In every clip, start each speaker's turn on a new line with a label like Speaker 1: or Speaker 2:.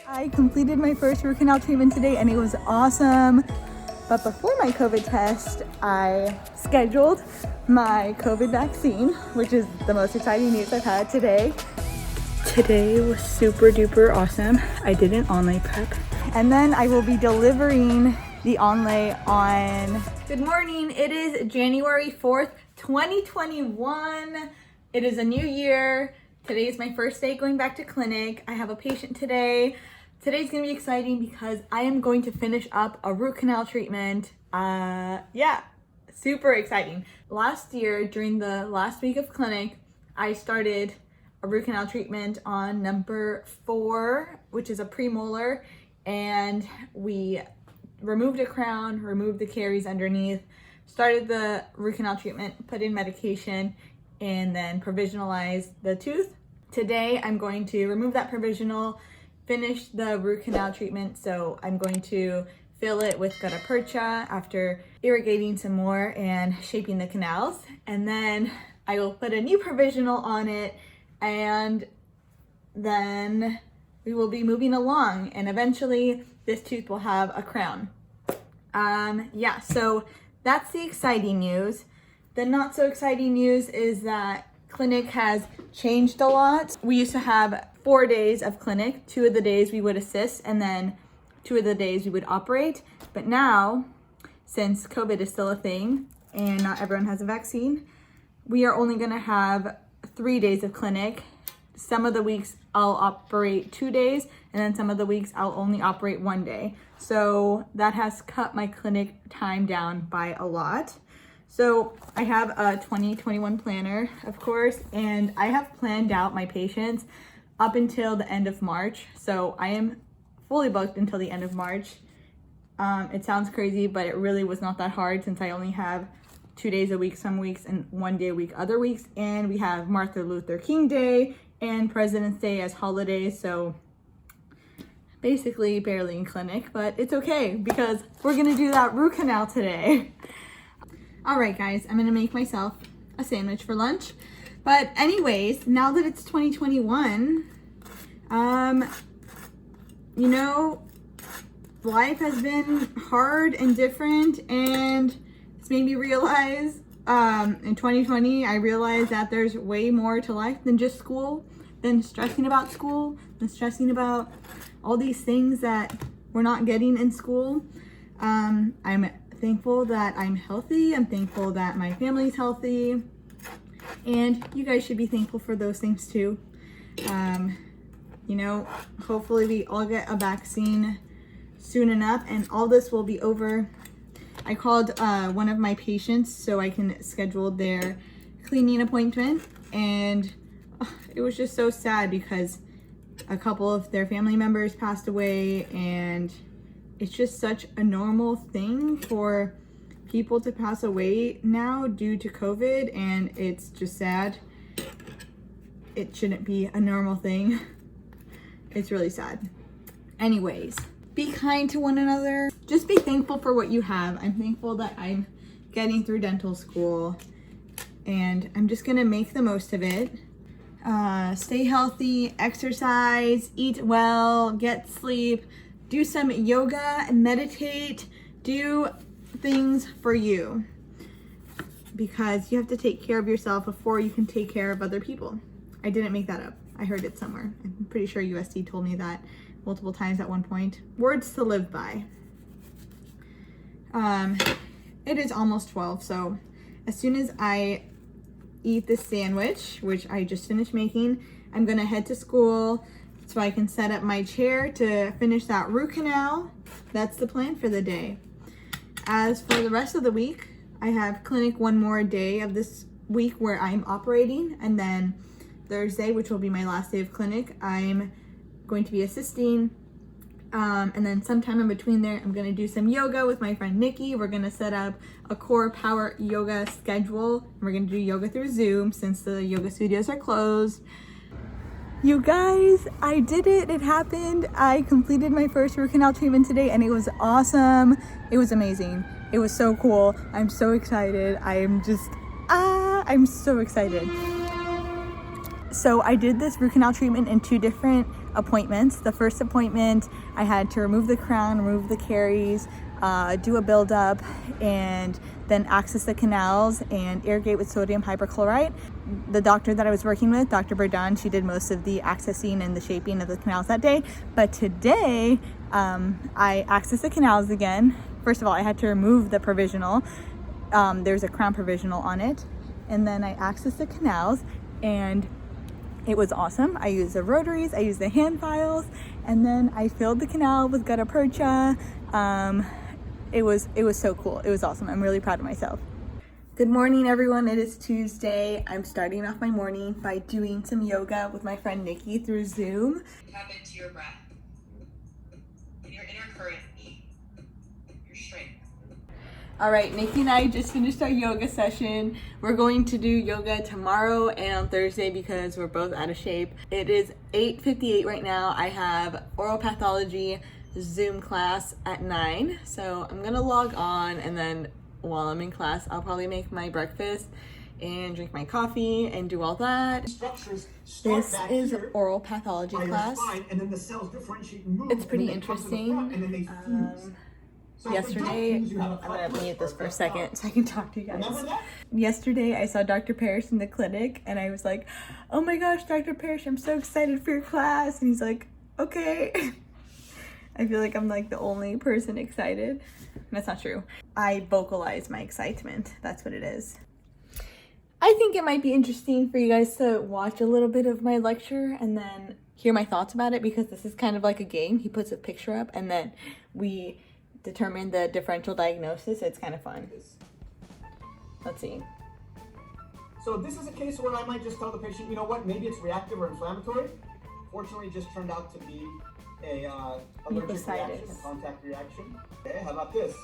Speaker 1: I completed my first root canal treatment today and it was awesome. But before my COVID test, I scheduled my COVID vaccine, which is the most exciting news I've had today. Today was super duper awesome. I did an onlay prep. And then I will be delivering the onlay on... Good morning, it is January 4th, 2021. It is a new year. Today is my first day going back to clinic. I have a patient today. Today's gonna be exciting because I am going to finish up a root canal treatment. Yeah, super exciting. Last year, during the last week of clinic, I started a root canal treatment on number 4, which is a premolar, and we removed a crown, removed the caries underneath, started the root canal treatment, put in medication, and then provisionalized the tooth. Today, I'm going to remove that provisional, finish the root canal treatment. So I'm going to fill it with gutta percha after irrigating some more and shaping the canals. And then I will put a new provisional on it, and then we will be moving along, and eventually this tooth will have a crown. Yeah, so that's the exciting news. The not so exciting news is that clinic has changed a lot. We used to have 4 days of clinic. 2 of the days we would assist, and then 2 of the days we would operate. But now, since COVID is still a thing and not everyone has a vaccine, we are only gonna have 3 days of clinic. Some of the weeks I'll operate 2 days, and then some of the weeks I'll only operate 1 day. So that has cut my clinic time down by a lot. So I have a 2021 planner, of course, and I have planned out my patients up until the end of March. So I am fully booked until the end of March. It sounds crazy, but it really was not that hard since I only have 2 days a week some weeks and 1 day a week other weeks. And we have Martin Luther King Day and President's Day as holidays. So basically barely in clinic, but it's okay because we're gonna do that root canal today. All right, guys, I'm gonna make myself a sandwich for lunch. But anyways, now that it's 2021, you know, life has been hard and different, and it's made me realize, in 2020, I realized that there's way more to life than just school, than stressing about school, than stressing about all these things that we're not getting in school. I'm thankful that I'm healthy. I'm thankful that my family's healthy. And you guys should be thankful for those things too. You know, hopefully we all get a vaccine soon enough and all this will be over. I called one of my patients so I can schedule their cleaning appointment, and it was just so sad because a couple of their family members passed away, and it's just such a normal thing for people to pass away now due to COVID, and it's just sad. It shouldn't be a normal thing. It's really sad. Anyways, be kind to one another. Just be thankful for what you have. I'm thankful that I'm getting through dental school, and I'm just gonna make the most of it. Stay healthy, exercise, eat well, get sleep, do some yoga, meditate, do things for you, because you have to take care of yourself before you can take care of other people. I didn't make that up. I heard it somewhere. I'm pretty sure USD told me that multiple times at one point. Words to live by. It is almost 12, so as soon as I eat this sandwich, which I just finished making, I'm gonna head to school so I can set up my chair to finish that root canal. That's the plan for the day. As for the rest of the week, I have clinic one more day of this week where I'm operating, and then Thursday, which will be my last day of clinic, I'm going to be assisting. And then sometime in between there, I'm gonna do some yoga with my friend Nikki. We're gonna set up a core power yoga schedule. We're gonna do yoga through Zoom since the yoga studios are closed. You guys, I did it. It happened. I completed my first root canal treatment today and it was awesome. It was amazing. It was so cool. I'm so excited. I'm so excited. So I did this root canal treatment in 2 different appointments. The first appointment, I had to remove the crown, remove the caries, do a buildup, and then access the canals and irrigate with sodium hypochlorite. The doctor that I was working with, Dr. Verdun, she did most of the accessing and the shaping of the canals that day. But today, I accessed the canals again. First of all, I had to remove the provisional. There's a crown provisional on it. And then I accessed the canals, and it was awesome. I used the rotaries, I used the hand files, and then I filled the canal with gutta percha. It was so cool. It was awesome. I'm really proud of myself. Good morning, everyone. It is Tuesday. I'm starting off my morning by doing some yoga with my friend Nikki through Zoom.
Speaker 2: Tap into your breath, in your inner current, your strength.
Speaker 1: All right, Nikki and I just finished our yoga session. We're going to do yoga tomorrow and on Thursday because we're both out of shape. It is 8:58 right now. I have oral pathology Zoom class at 9. So I'm gonna log on, and then while I'm in class, I'll probably make my breakfast and drink my coffee and do all that. This is oral pathology class. It's pretty interesting. Yesterday, I'm gonna mute this for a second so I can talk to you guys. Yesterday, I saw Dr. Parrish in the clinic, and I was like, oh my gosh, Dr. Parrish, I'm so excited for your class. And he's like, okay. I feel like I'm like the only person excited. That's not true. I vocalize my excitement. That's what it is. I think it might be interesting for you guys to watch a little bit of my lecture and then hear my thoughts about it, because this is kind of like a game. He puts a picture up and then we determine the differential diagnosis. It's kind of fun. Let's see.
Speaker 3: So this is a case where I might just tell the patient, you know what, maybe it's reactive or inflammatory. Fortunately, it just turned out to be a allergic reaction, a contact reaction. Okay, how about this?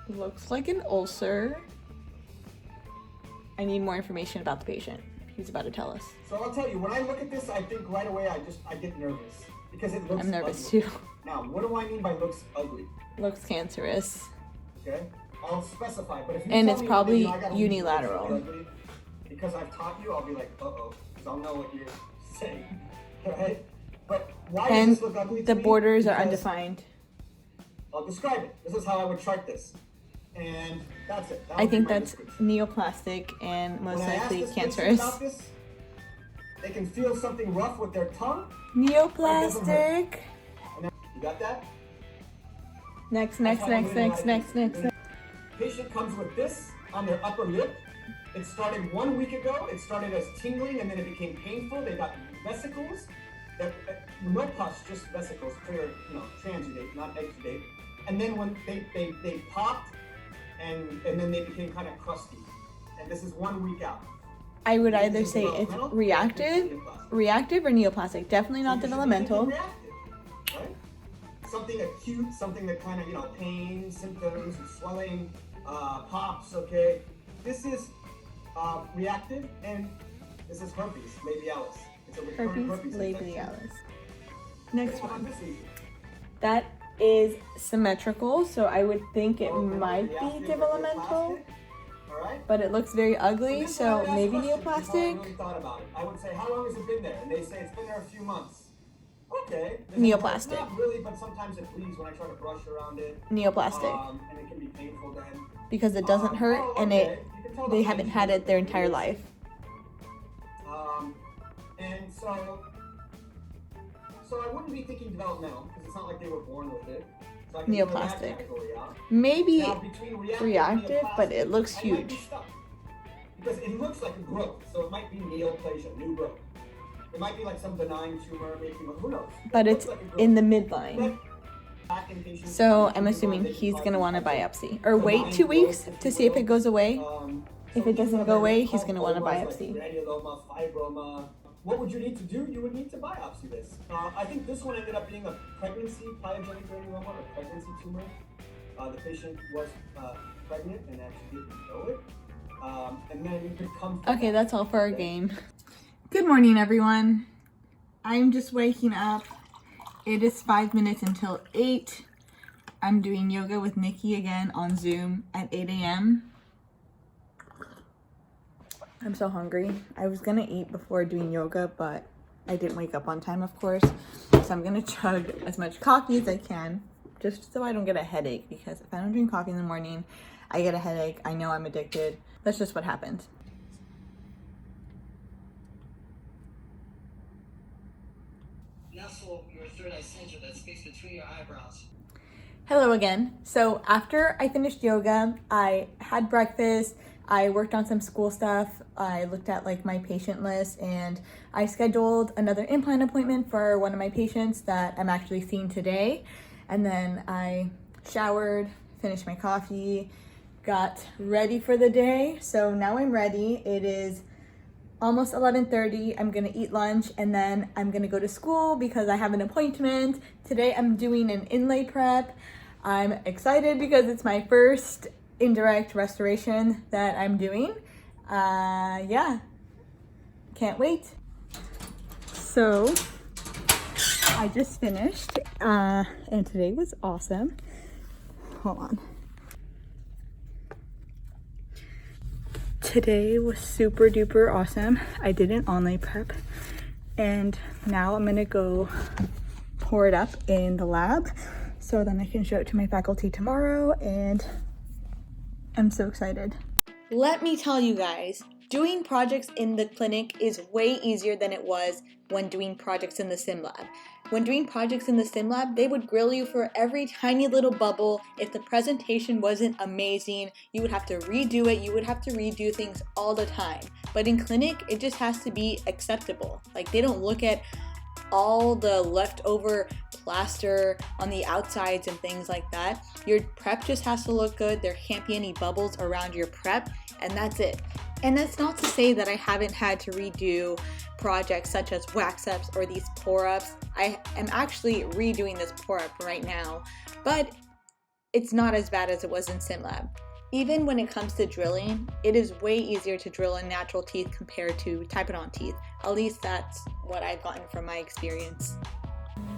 Speaker 1: Looks like an ulcer. I need more information about the patient. He's about to tell us.
Speaker 3: So I'll tell you, when I look at this, I think right away I get nervous because it looks
Speaker 1: I'm nervous
Speaker 3: ugly.
Speaker 1: too.
Speaker 3: Now, what do I mean by looks ugly?
Speaker 1: Looks cancerous.
Speaker 3: Okay, I'll specify, but if you
Speaker 1: and
Speaker 3: tell
Speaker 1: it's
Speaker 3: me,
Speaker 1: probably
Speaker 3: I gotta
Speaker 1: unilateral.
Speaker 3: ugly, because I've taught you, I'll be like, uh-oh, because I'll know what you're saying, right? But why
Speaker 1: And
Speaker 3: does this look ugly to
Speaker 1: the
Speaker 3: me?
Speaker 1: borders are
Speaker 3: Because
Speaker 1: undefined.
Speaker 3: I'll describe it. This is how I would chart this. And that's it. That
Speaker 1: I
Speaker 3: would be
Speaker 1: think
Speaker 3: my
Speaker 1: that's
Speaker 3: description.
Speaker 1: neoplastic and most
Speaker 3: When I ask
Speaker 1: likely
Speaker 3: this patient
Speaker 1: cancerous.
Speaker 3: about this, they can feel something rough with their tongue.
Speaker 1: Neoplastic.
Speaker 3: You got that?
Speaker 1: Next.
Speaker 3: Patient comes with this on their upper lip. It started 1 week ago. It started as tingling and then it became painful. They got vesicles. No pus, just vesicles, clear, transudate, not exudate. And then when they popped and then they became kind of crusty. And this is 1 week out.
Speaker 1: I would either say it's reactive or neoplastic. Definitely not developmental.
Speaker 3: Reactive, right? Something acute, something that kind of, pain, symptoms, swelling, pops, okay? This is reactive, and this is herpes labialis. It's a recurrent herpes
Speaker 1: labialis. Next
Speaker 3: one.
Speaker 1: one. That is symmetrical, so I would think it might be developmental. But it looks very ugly, so maybe neoplastic.
Speaker 3: I really thought about it. I would say, how long has it been there? And they say it's been there a few months. Okay.
Speaker 1: Neoplastic.
Speaker 3: Not really, but sometimes it bleeds when I try to brush around it.
Speaker 1: Neoplastic.
Speaker 3: And it can be painful then.
Speaker 1: Because it doesn't hurt, and they haven't had it their entire life.
Speaker 3: And so I wouldn't be thinking developmental, because it's not like they were born with it. So I can
Speaker 1: Neoplastic. Maybe reactive, but it looks huge.
Speaker 3: Because it looks like a growth, so it might be neoplasia, new growth. It might be like some benign tumor, maybe, who knows?
Speaker 1: But it's like in the midline. So I'm assuming he's gonna want a biopsy. Or wait 2 weeks to see if it goes away. If it doesn't go away, he's gonna want a biopsy.
Speaker 3: Granuloma, fibroma. What would you need to do? You would need to biopsy this. I think this one ended up being a pregnancy pyogenic granuloma, or pregnancy tumor. The patient was pregnant and actually didn't know it. And then you could come.
Speaker 1: Okay, that's all for our game. Good morning, everyone. I'm just waking up. It is 5 minutes until 8. I'm doing yoga with Nikki again on Zoom at 8 a.m. I'm so hungry. I was gonna eat before doing yoga, but I didn't wake up on time, of course. So I'm gonna chug as much coffee as I can, just so I don't get a headache, because if I don't drink coffee in the morning, I get a headache. I know I'm addicted. That's just what happens.
Speaker 4: Nestle your third eye center, that space between your eyebrows.
Speaker 1: Hello again. So after I finished yoga, I had breakfast, I worked on some school stuff, I looked at like my patient list, and I scheduled another implant appointment for one of my patients that I'm actually seeing today. And then I showered, finished my coffee, got ready for the day. So now I'm ready. It is almost 11:30. I'm gonna eat lunch and then I'm gonna go to school because I have an appointment. Today I'm doing an inlay prep. I'm excited because it's my first indirect restoration that I'm doing. Yeah, can't wait. So I just finished and today was awesome. Hold on. Today was super duper awesome. I did an onlay prep and now I'm gonna go pour it up in the lab so then I can show it to my faculty tomorrow, and I'm so excited. Let me tell you guys, doing projects in the clinic is way easier than it was when doing projects in the sim lab. When doing projects in the sim lab, they would grill you for every tiny little bubble. If the presentation wasn't amazing, you would have to redo it. You would have to redo things all the time. But in clinic, it just has to be acceptable. Like, they don't look at all the leftover plaster on the outsides and things like that. Your prep just has to look good. There can't be any bubbles around your prep, and that's it. And that's not to say that I haven't had to redo projects such as wax ups or these pour ups. I am actually redoing this pour up right now, but it's not as bad as it was in SimLab. Even when it comes to drilling, it is way easier to drill in natural teeth compared to Typodont teeth. At least that's what I've gotten from my experience.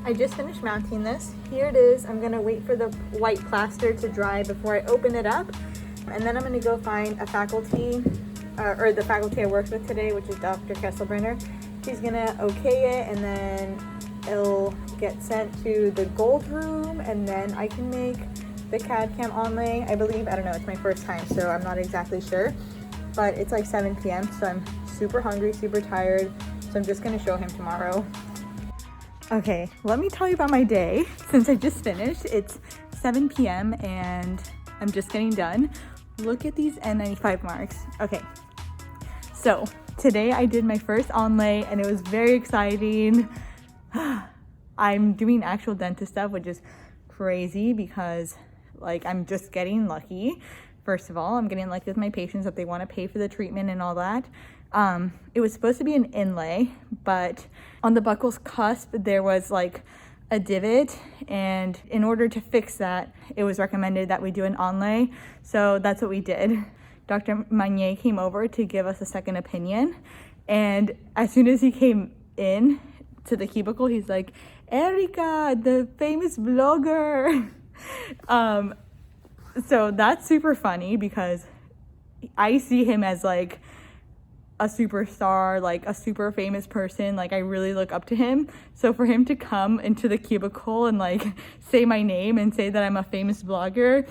Speaker 1: I just finished mounting this. Here it is. I'm gonna wait for the white plaster to dry before I open it up. And then I'm gonna go find a faculty, or the faculty I worked with today, which is Dr. Kesselbrenner. She's gonna okay it, and then it'll get sent to the gold room, and then I can make the CAD cam onlay, I believe. I don't know, it's my first time, so I'm not exactly sure. But it's like 7 p.m., so I'm super hungry, super tired. So I'm just gonna show him tomorrow. Okay, let me tell you about my day. Since I just finished, it's 7 p.m. and I'm just getting done. Look at these N95 marks. Okay, so today I did my first onlay and it was very exciting. I'm doing actual dentist stuff, which is crazy because like I'm just getting lucky. First of all, I'm getting lucky with my patients that they want to pay for the treatment and all that. It was supposed to be an inlay, but on the buccal's cusp, there was like a divot, and in order to fix that, it was recommended that we do an onlay. So that's what we did. Dr. Manier came over to give us a second opinion, and as soon as he came in to the cubicle, he's like, Erika, the famous blogger. So that's super funny because I see him as like a superstar, like a super famous person. Like I really look up to him. So for him to come into the cubicle and like say my name and say that I'm a famous blogger,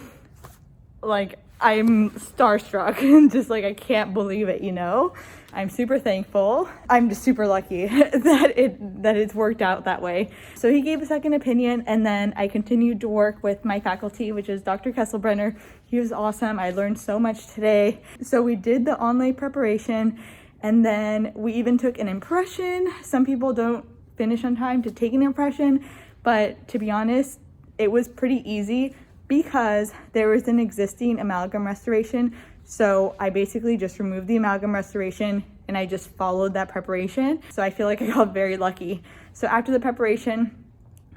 Speaker 1: like I'm starstruck and just like I can't believe it, you know? I'm super thankful. I'm just super lucky that it's worked out that way. So he gave a second opinion, and then I continued to work with my faculty, which is Dr. Kesselbrenner. He was awesome. I learned so much today. So we did the onlay preparation, and then we even took an impression. Some people don't finish on time to take an impression, but to be honest, it was pretty easy because there was an existing amalgam restoration. So I basically just removed the amalgam restoration and I just followed that preparation. So I feel like I got very lucky. So after the preparation,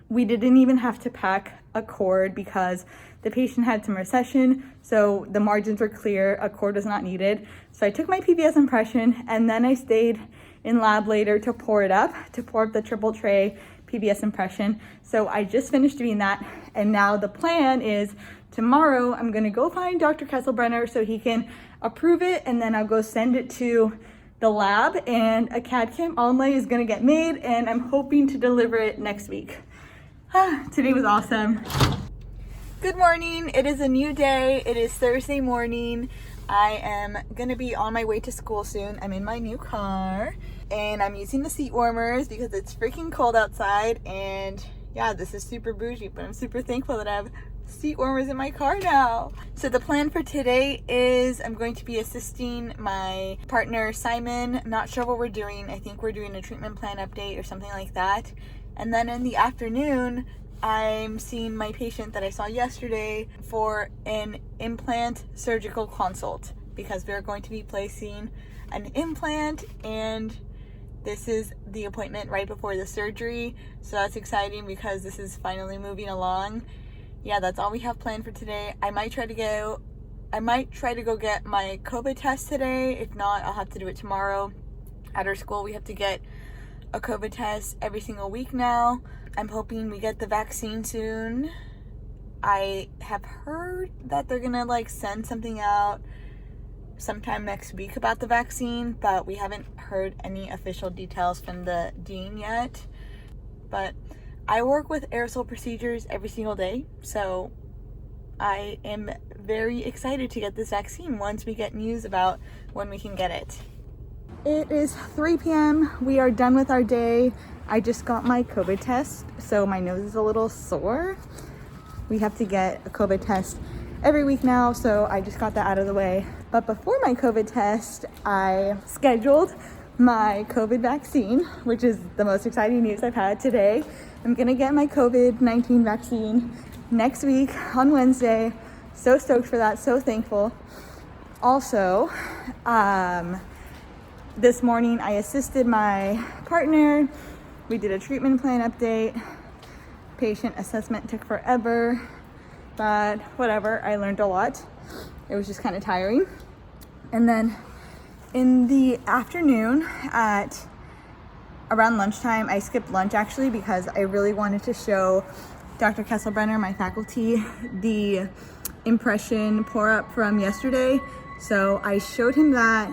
Speaker 1: we didn't even have to pack a cord because the patient had some recession. So the margins were clear, a cord was not needed. So I took my PVS impression and then I stayed in lab later to pour up the triple tray PVS impression. So I just finished doing that. And now the plan is tomorrow I'm gonna go find Dr. Kesselbrenner so he can approve it, and then I'll go send it to the lab, and a CAD CAM onlay is gonna get made, and I'm hoping to deliver it next week. Today was awesome. Good morning, it is a new day. It is Thursday morning. I am gonna be on my way to school soon. I'm in my new car and I'm using the seat warmers because it's freaking cold outside, and yeah, this is super bougie, but I'm super thankful that I have seat warmers in my car now. So the plan for today is I'm going to be assisting my partner Simon. I'm not sure what we're doing. I think we're doing a treatment plan update or something like that. And then in the afternoon, I'm seeing my patient that I saw yesterday for an implant surgical consult because we're going to be placing an implant, and this is the appointment right before the surgery. So that's exciting because this is finally moving along. Yeah, that's all we have planned for today. I might try to go get my COVID test today. If not, I'll have to do it tomorrow. At our school, we have to get a COVID test every single week now. I'm hoping we get the vaccine soon. I have heard that they're gonna send something out sometime next week about the vaccine, but we haven't heard any official details from the dean yet. But I work with aerosol procedures every single day, so I am very excited to get this vaccine once we get news about when we can get it. It is 3 p.m. We are done with our day. I just got my COVID test, so my nose is a little sore. We have to get a COVID test every week now, so I just got that out of the way. But before my COVID test, I scheduled my COVID vaccine, which is the most exciting news I've had today. I'm gonna get my COVID-19 vaccine next week on Wednesday. So stoked for that, so thankful. Also, this morning I assisted my partner. We did a treatment plan update. Patient assessment took forever, but whatever, I learned a lot. It was just kind of tiring. And then in the afternoon at around lunchtime, I skipped lunch actually because I really wanted to show Dr. Kesselbrenner, my faculty, the impression pour-up from yesterday. So I showed him that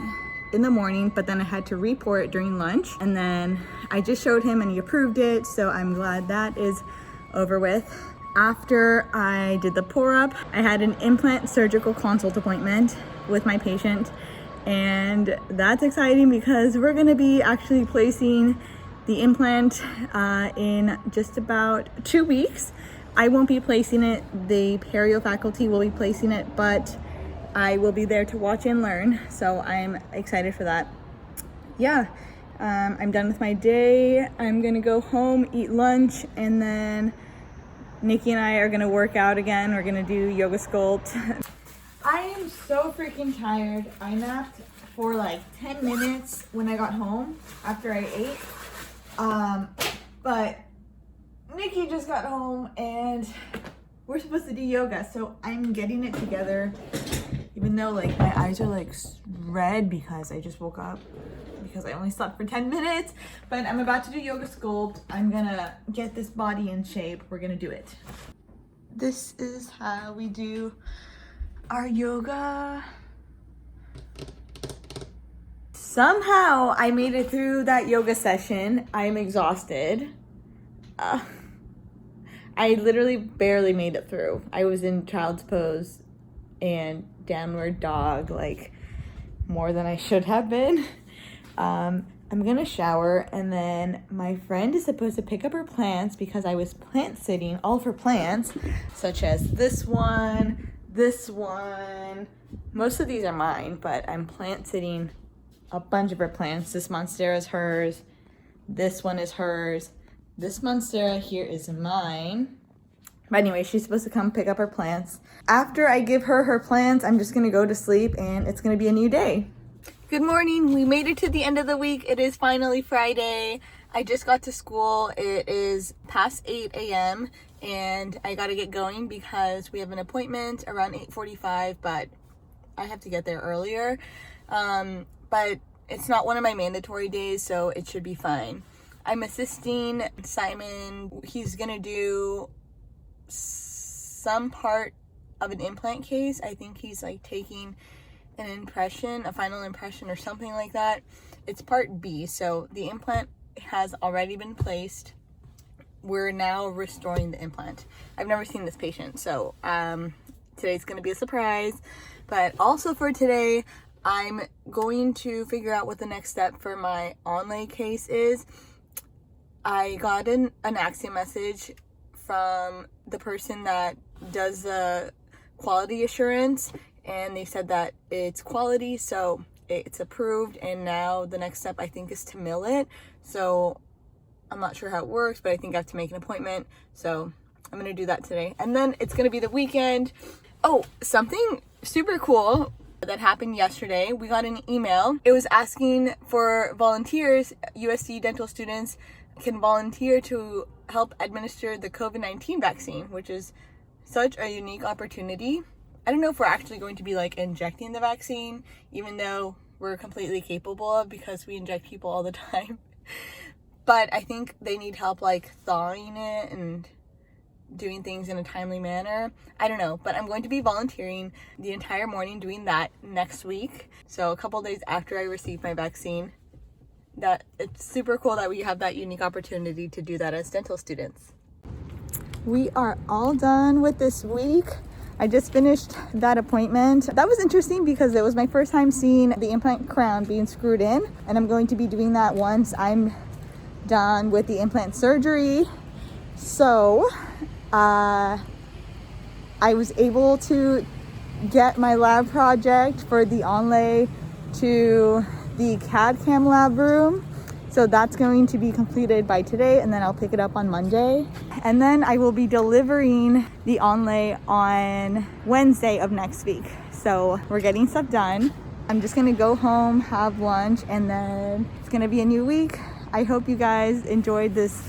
Speaker 1: in the morning, but then I had to report during lunch, and then I just showed him and he approved it, so I'm glad that is over with. After I did the pour-up, I had an implant surgical consult appointment with my patient, and that's exciting because we're gonna be actually placing the implant in just about 2 weeks. I won't be placing it, the perio faculty will be placing it, but I will be there to watch and learn, so I'm excited for that. Yeah, I'm done with my day. I'm gonna go home, eat lunch, and then Nikki and I are gonna work out again. We're gonna do yoga sculpt. I am so freaking tired. I napped for 10 minutes when I got home after I ate. But Nikki just got home and we're supposed to do yoga, so I'm getting it together. Even though my eyes are red because I just woke up because I only slept for 10 minutes, but I'm about to do yoga sculpt. I'm gonna get this body in shape. We're gonna do it. This is how we do our yoga. Somehow I made it through that yoga session. I'm exhausted. I literally barely made it through. I was in child's pose and downward dog more than I should have been. I'm gonna shower, and then my friend is supposed to pick up her plants because I was plant sitting all of her plants, such as this one. Most of these are mine, but I'm plant sitting a bunch of her plants. This monstera is hers. This one is hers. This monstera here is mine. But anyway, she's supposed to come pick up her plants. After I give her her plants, I'm just gonna go to sleep and it's gonna be a new day. Good morning, we made it to the end of the week. It is finally Friday. I just got to school. It is past 8 a.m. and I gotta get going because we have an appointment around 8:45, but I have to get there earlier. But it's not one of my mandatory days, so it should be fine. I'm assisting Simon. He's gonna do some part of an implant case. I think he's taking an impression, a final impression or something like that. it's part B, so the implant has already been placed. We're now restoring the implant. I've never seen this patient, so today's gonna be a surprise. But also for today, I'm going to figure out what the next step for my onlay case is. I got an Axiom message from the person that does the quality assurance, and they said that it's quality, so it's approved, and now the next step I think is to mill it. So I'm not sure how it works, but I think I have to make an appointment, so I'm gonna do that today. And then it's gonna be the weekend. Oh, something super cool that happened yesterday. We got an email. It was asking for volunteers. USC dental students can volunteer to help administer the COVID-19 vaccine, which is such a unique opportunity. I don't know if we're actually going to be like injecting the vaccine, even though we're completely capable of, because we inject people all the time. But I think they need help like thawing it and doing things in a timely manner. I don't know, but I'm going to be volunteering the entire morning doing that next week. So a couple days after I receive my vaccine. That it's super cool that we have that unique opportunity to do that as dental students. We are all done with this week. I just finished that appointment. That was interesting because it was my first time seeing the implant crown being screwed in, and I'm going to be doing that once I'm done with the implant surgery. So I was able to get my lab project for the onlay to the CAD/CAM lab room. So that's going to be completed by today, and then I'll pick it up on Monday. And then I will be delivering the onlay on Wednesday of next week. So we're getting stuff done. I'm just gonna go home, have lunch, and then it's gonna be a new week. I hope you guys enjoyed this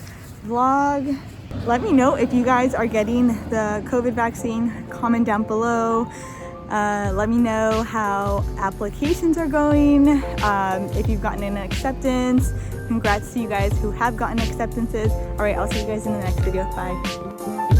Speaker 1: vlog. Let me know if you guys are getting the COVID vaccine. Comment down below. Let me know how applications are going. If you've gotten an acceptance. Congrats to you guys who have gotten acceptances. All right, I'll see you guys in the next video. Bye.